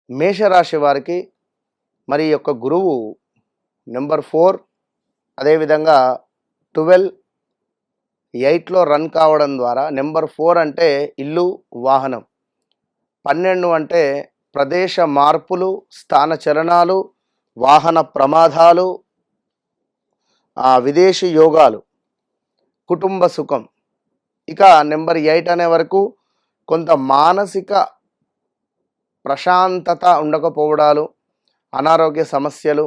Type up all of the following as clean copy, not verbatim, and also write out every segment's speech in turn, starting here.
మేషరాశి వారికి మరి ఈ యొక్క గురువు నెంబర్ 4 అదేవిధంగా 12, 8లో రన్ కావడం ద్వారా నెంబర్ 4 అంటే ఇల్లు, వాహనం. 12 అంటే ప్రదేశ మార్పులు, స్థాన చలనాలు, వాహన ప్రమాదాలు, విదేశీ యోగాలు, కుటుంబ సుఖం. ఇక నెంబర్ 8 అనే వరకు కొంత మానసిక ప్రశాంతత ఉండకపోవడాలు, అనారోగ్య సమస్యలు,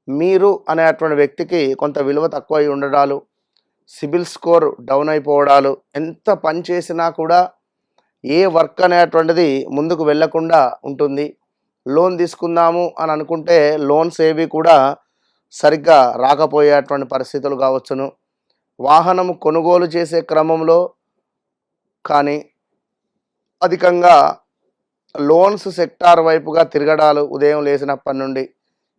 మీరు అనేటువంటి వ్యక్తికి కొంత విలువ తక్కువై ఉండడాలు, సిబిల్ స్కోర్ డౌన్ అయిపోవడాలు, ఎంత పని చేసినా కూడా ఏ వర్క్ అనేటువంటిది ముందుకు వెళ్ళకుండా ఉంటుంది. లోన్ తీసుకుందాము అని అనుకుంటే లోన్స్ ఏవి కూడా సరిగ్గా రాకపోయేటువంటి పరిస్థితులు కావచ్చును. వాహనము కొనుగోలు చేసే క్రమంలో కానీ అధికంగా లోన్స్ సెక్టార్ వైపుగా తిరగడాలు, ఉదయం లేచినప్పటి నుండి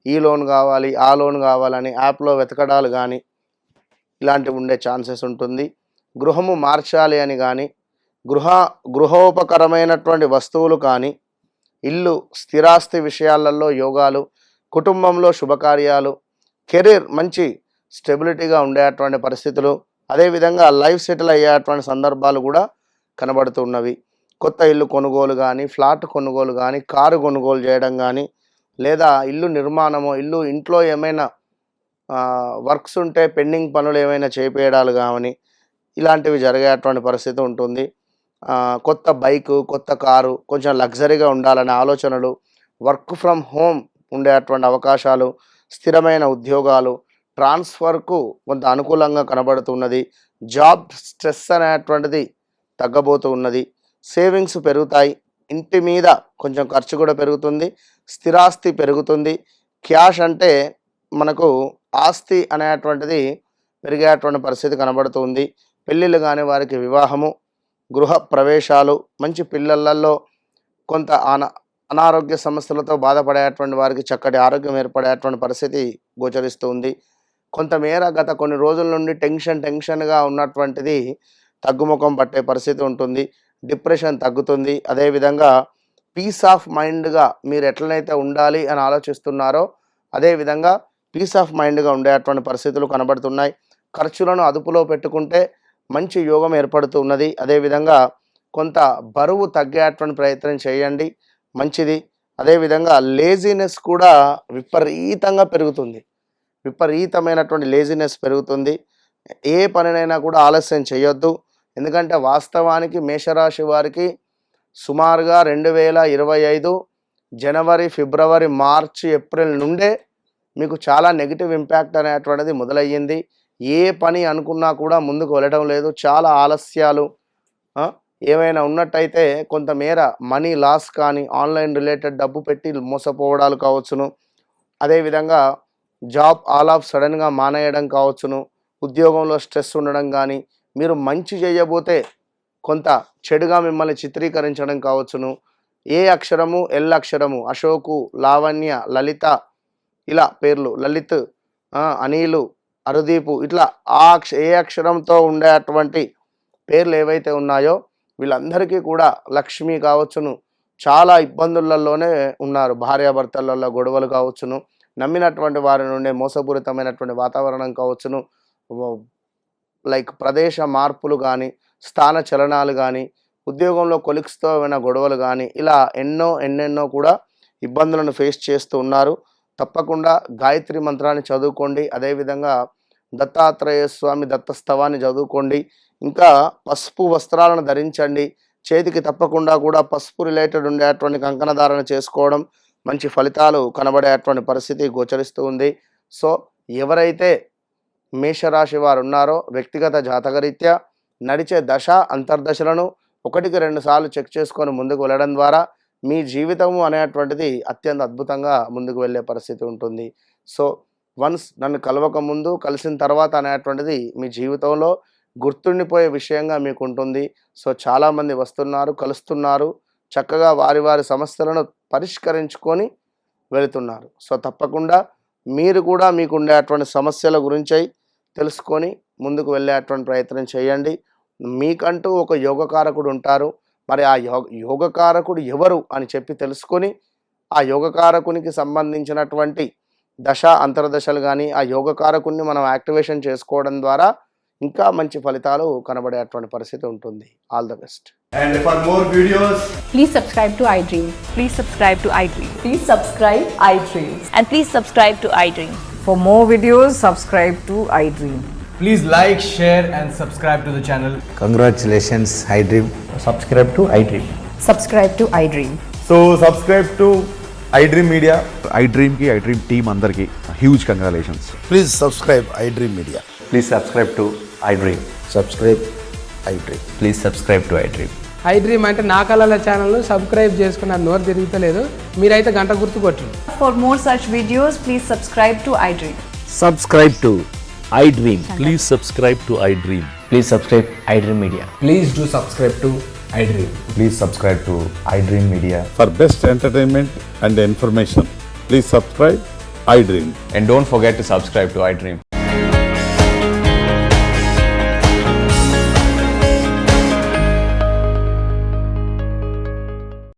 ఈ లోన్ కావాలి, ఆ లోన్ కావాలని యాప్లో వెతకడాలు కానీ ఇలాంటివి ఉండే ఛాన్సెస్ ఉంటుంది. గృహము మార్చాలి అని కానీ, గృహోపకరమైనటువంటి వస్తువులు కానీ, ఇల్లు, స్థిరాస్తి విషయాలలో యోగాలు, కుటుంబంలో శుభకార్యాలు, కెరీర్ మంచి స్టెబిలిటీగా ఉండేటువంటి పరిస్థితులు, అదేవిధంగా లైఫ్ సెటిల్ అయ్యేటువంటి సందర్భాలు కూడా కనబడుతున్నవి. కొత్త ఇల్లు కొనుగోలు కానీ, ఫ్లాట్ కొనుగోలు కానీ, కారు కొనుగోలు చేయడం కానీ, లేదా ఇల్లు నిర్మాణము, ఇంట్లో ఏమైనా వర్క్స్ ఉంటే పెండింగ్ పనులు ఏమైనా చేపేయడాలు కానీ ఇలాంటివి జరిగేటువంటి పరిస్థితి ఉంటుంది. కొత్త బైకు, కొత్త కారు, కొంచెం లగ్జరీగా ఉండాలనే ఆలోచనలు, వర్క్ ఫ్రమ్ హోమ్ ఉండేటువంటి అవకాశాలు, స్థిరమైన ఉద్యోగాలు, ట్రాన్స్ఫర్కు కొంత అనుకూలంగా కనబడుతున్నది. జాబ్ స్ట్రెస్ అనేటువంటిది తగ్గబోతూ ఉన్నది. సేవింగ్స్ పెరుగుతాయి. ఇంటి మీద కొంచెం ఖర్చు కూడా పెరుగుతుంది. స్థిరాస్తి పెరుగుతుంది. క్యాష్ అంటే మనకు ఆస్తి అనేటువంటిది పెరిగేటువంటి పరిస్థితి కనబడుతుంది. పెళ్ళిళ్ళు కానీ వారికి వివాహము, గృహ ప్రవేశాలు, మంచి పిల్లలలో కొంత అనారోగ్య సమస్యలతో బాధపడేటువంటి వారికి చక్కటి ఆరోగ్యం ఏర్పడేటువంటి పరిస్థితి గోచరిస్తుంది. కొంతమేర గత కొన్ని రోజుల నుండి టెన్షన్గా ఉన్నటువంటిది తగ్గుముఖం పట్టే పరిస్థితి ఉంటుంది. డిప్రెషన్ తగ్గుతుంది. అదేవిధంగా పీస్ ఆఫ్ మైండ్గా మీరు ఎట్లనైతే ఉండాలి అని ఆలోచిస్తున్నారో అదేవిధంగా పీస్ ఆఫ్ మైండ్గా ఉండేటువంటి పరిస్థితులు కనబడుతున్నాయి. ఖర్చులను అదుపులో పెట్టుకుంటే మంచి యోగం ఏర్పడుతున్నది. అదేవిధంగా కొంత బరువు తగ్గేటువంటి ప్రయత్నం చేయండి, మంచిది. అదేవిధంగా లేజినెస్ కూడా విపరీతంగా పెరుగుతుంది. విపరీతమైనటువంటి లేజినెస్ పెరుగుతుంది. ఏ పనినైనా కూడా ఆలస్యం చేయొద్దు. ఎందుకంటే వాస్తవానికి మేషరాశి వారికి సుమారుగా 2025 జనవరి, ఫిబ్రవరి, మార్చి, ఏప్రిల్ నుండే మీకు చాలా నెగిటివ్ ఇంపాక్ట్ అనేటువంటిది మొదలయ్యింది. ఏ పని అనుకున్నా కూడా ముందుకు వెళ్ళడం లేదు. చాలా ఆలస్యాలు ఏమైనా ఉన్నట్టయితే కొంతమేర మనీ లాస్ కానీ, ఆన్లైన్ రిలేటెడ్ డబ్బు పెట్టి మోసపోవడాలు కావచ్చును. అదేవిధంగా జాబ్ ఆల్ ఆఫ్ సడన్గా మానేయడం కావచ్చును. ఉద్యోగంలో స్ట్రెస్ ఉండడం కానీ, మీరు మంచి చేయబోతే కొంత చెడుగా మిమ్మల్ని చిత్రీకరించడం కావచ్చును. ఏ అక్షరము, ఎల్ అక్షరము, అశోకు, లావణ్య, లలిత ఇలా పేర్లు, లలిత్, అనిలు, అరుదీపు ఇట్లా ఏ అక్షరంతో ఉండేటువంటి పేర్లు ఏవైతే ఉన్నాయో వీళ్ళందరికీ కూడా లక్ష్మి కావచ్చును చాలా ఇబ్బందులలోనే ఉన్నారు. భార్యాభర్తలలో గొడవలు కావచ్చును, నమ్మినటువంటి వారి నుండి మోసపూరితమైనటువంటి వాతావరణం కావచ్చును, లైక్ ప్రదేశ మార్పులు కానీ, స్థాన చలనాలు కానీ, ఉద్యోగంలో కొలిక్స్తో ఏమైనా గొడవలు కానీ ఇలా ఎన్నెన్నో కూడా ఇబ్బందులను ఫేస్ చేస్తూ ఉన్నారు. తప్పకుండా గాయత్రి మంత్రాన్ని చదువుకోండి. అదేవిధంగా దత్తాత్రేయ స్వామి దత్తస్తవాన్ని చదువుకోండి. ఇంకా పసుపు వస్త్రాలను ధరించండి. చేతికి తప్పకుండా కూడా పసుపు రిలేటెడ్ ఉండేటువంటి కంకణధారణ చేసుకోవడం మంచి ఫలితాలు కనబడేటువంటి పరిస్థితి గోచరిస్తూ ఉంది. సో ఎవరైతే మేషరాశి వారు ఉన్నారో వ్యక్తిగత జాతకరీత్యా నడిచే దశ అంతర్దశలను 1-2 సార్లు చెక్ చేసుకొని ముందుకు వెళ్ళడం ద్వారా మీ జీవితము అనేటువంటిది అత్యంత అద్భుతంగా ముందుకు వెళ్ళే పరిస్థితి ఉంటుంది. సో వన్స్ నన్ను కలవక ముందు, కలిసిన తర్వాత అనేటువంటిది మీ జీవితంలో గుర్తుండిపోయే విషయంగా మీకు ఉంటుంది. సో చాలామంది వస్తున్నారు, కలుస్తున్నారు, చక్కగా వారి సమస్యలను పరిష్కరించుకొని వెళుతున్నారు. సో తప్పకుండా మీరు కూడా మీకు ఉండేటువంటి సమస్యల గురించి తెలుసుకొని ముందుకు వెళ్ళేటువంటి ప్రయత్నం చేయండి. మీకంటూ ఒక యోగకారకుడు ఉంటారు. మరి ఆ యోగకారకుడు ఎవరు అని చెప్పి తెలుసుకొని ఆ యోగకారకునికి సంబంధించినటువంటి దశ అంతర్దశలు కానీ ఆ యోగకారకుని మనం యాక్టివేషన్ చేసుకోవడం ద్వారా ఇంకా మంచి ఫలితాలు కనబడేటువంటి పరిస్థితి ఉంటుంది. All the best. And for more videos, Please subscribe to iDream. Please subscribe to iDream. Please subscribe iDream. And please subscribe to iDream. For more videos, subscribe to iDream. please like, share and subscribe to the channel. Congratulations, iDream. Subscribe to iDream. Subscribe to iDream. So subscribe to iDream Media. iDream की iDream team अंदर की huge congratulations. Please subscribe iDream Media. Please subscribe to iDream. Subscribe iDream. Please subscribe to iDream. iDream అంటే నా కళల ఛానల్ను subscribe చేసుకున్నారు, నోరు తిరుగుతలేదు. మీరైతే గంట గుర్తు కొట్టండి. For more such videos, please subscribe to iDream. Subscribe to iDream. Please subscribe to iDream. Please subscribe iDream Media. Please do subscribe to iDream. Please subscribe to iDream Media. For best entertainment and information, please subscribe iDream. And don't forget to subscribe to iDream.